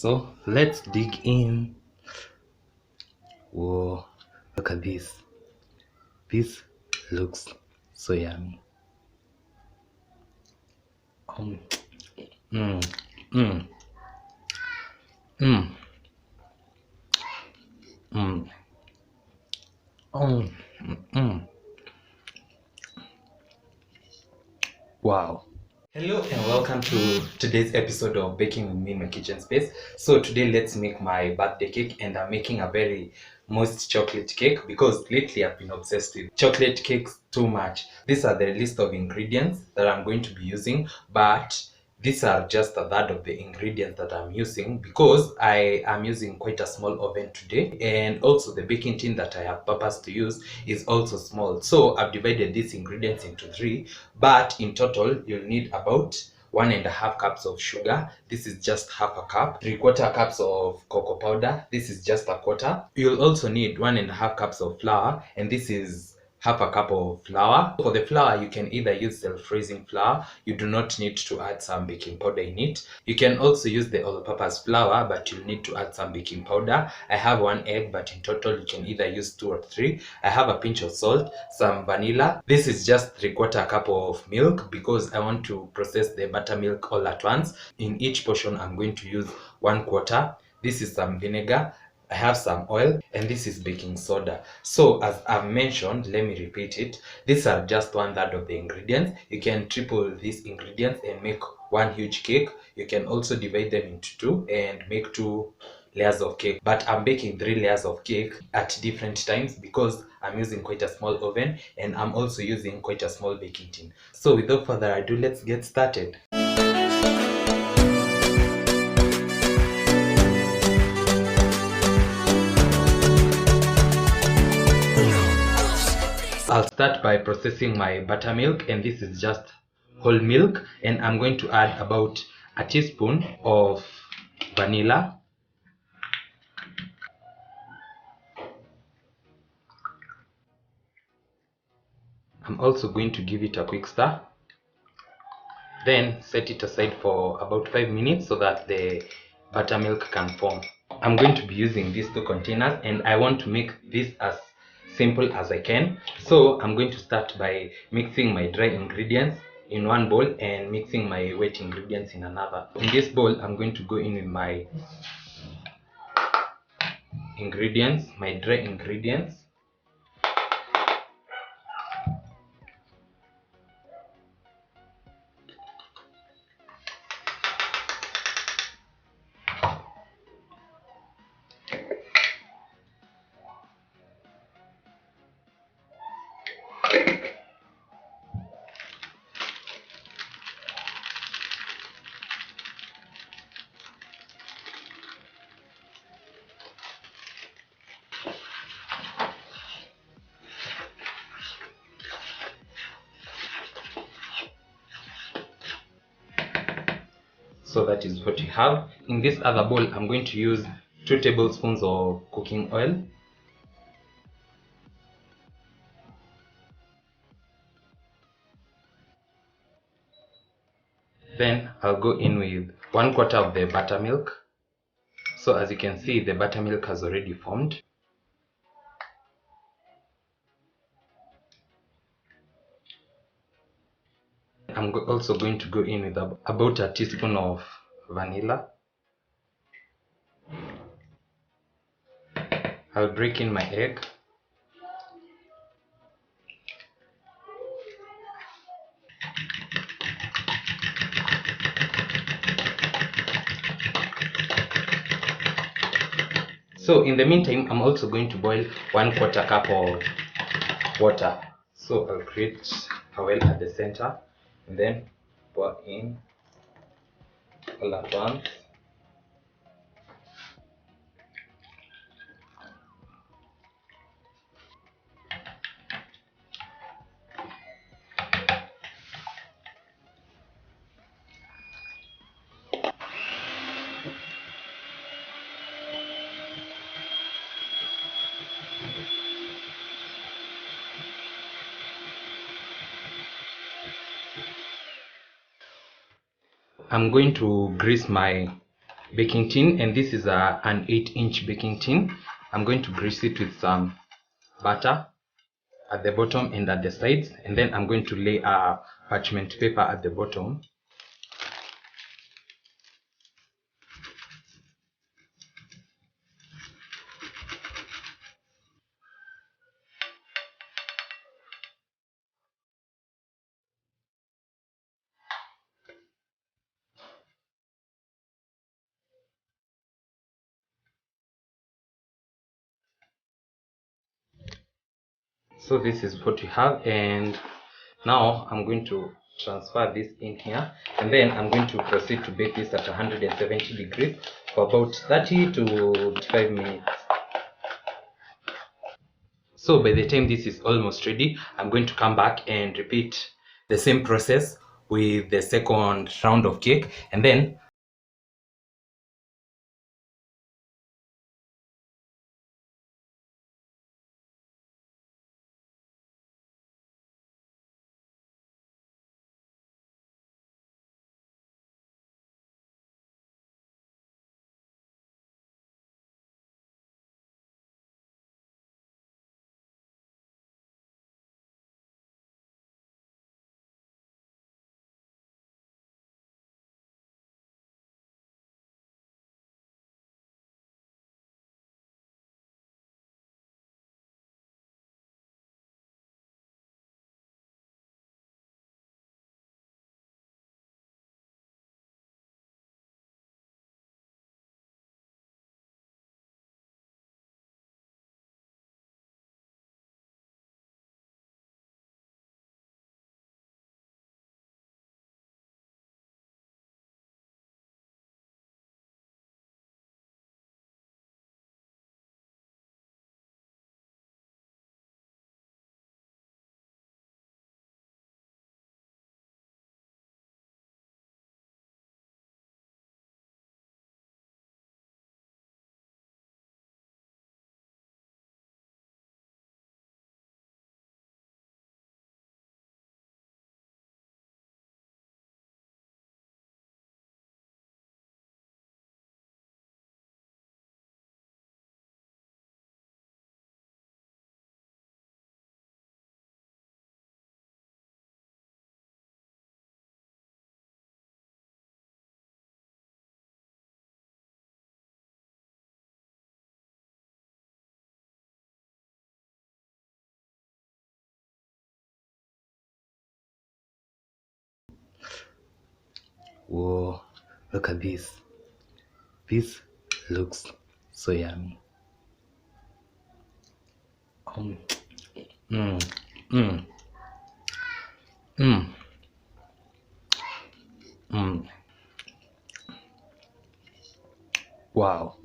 So let's dig in. Whoa, look at this. This looks so yummy. Um, mm, mm, mm, mm, mm, mm. Wow. Hello and welcome to today's episode of Baking with Me in my kitchen space. So today let's make my birthday cake, and I'm making a very moist chocolate cake because lately I've been obsessed with chocolate cakes too much. These are the list of ingredients that I'm going to be using, but these are just a third of the ingredients that I'm using because I am using quite a small oven today, and also the baking tin that I have purpose to use is also small. So I've divided these ingredients into three, but in total you'll need about 1.5 cups of sugar. This is just half a cup. 3/4 cups of cocoa powder. This is just a quarter. You'll also need 1.5 cups of flour, and this is half a cup of flour. For the flour, you can either use self-raising flour. You do not need to add some baking powder in it. You can also use the all-purpose flour, but you'll need to add some baking powder. I have 1 egg, but in total you can either use 2 or 3. I have a pinch of salt, some vanilla. This is just 3/4 cup of milk because I want to process the buttermilk all at once. In each portion, I'm going to use 1/4. This is some vinegar. I have some oil, and this is baking soda. So as I've mentioned, let me repeat it. These are just 1/3 of the ingredients. You can triple these ingredients and make one huge cake. You can also divide them into two and make 2 layers of cake. But I'm baking 3 layers of cake at different times because I'm using quite a small oven, and I'm also using quite a small baking tin. So without further ado, let's get started. I'll start by processing my buttermilk, and this is just whole milk, and I'm going to add about a teaspoon of vanilla. I'm also going to give it a quick stir, then set it aside for about 5 minutes so that the buttermilk can form. I'm going to be using these 2 containers, and I want to make this as simple as I can. So I'm going to start by mixing my dry ingredients in one bowl and mixing my wet ingredients in another. In this bowl, I'm going to go in with my ingredients, my dry ingredients. So that is what we have. In this other bowl, I'm going to use 2 tablespoons of cooking oil. Then I'll go in with 1/4 of the buttermilk. So as you can see, the buttermilk has already formed. I'm also going to go in with about a teaspoon of vanilla. I'll break in my egg. So in the meantime, I'm also going to boil 1/4 cup of water. So I'll create a well at the center and then pour in all at once. I'm going to grease my baking tin, and this is an 8-inch baking tin. I'm going to grease it with some butter at the bottom and at the sides, and then I'm going to lay a parchment paper at the bottom. So this is what we have, and now I'm going to transfer this in here, and then I'm going to proceed to bake this at 170 degrees for about 30 to 35 minutes. So by the time this is almost ready, I'm going to come back and repeat the same process with the second round of cake, and then whoa, look at this. This looks so yummy. Mm, mm, mm, mm, mm. Wow.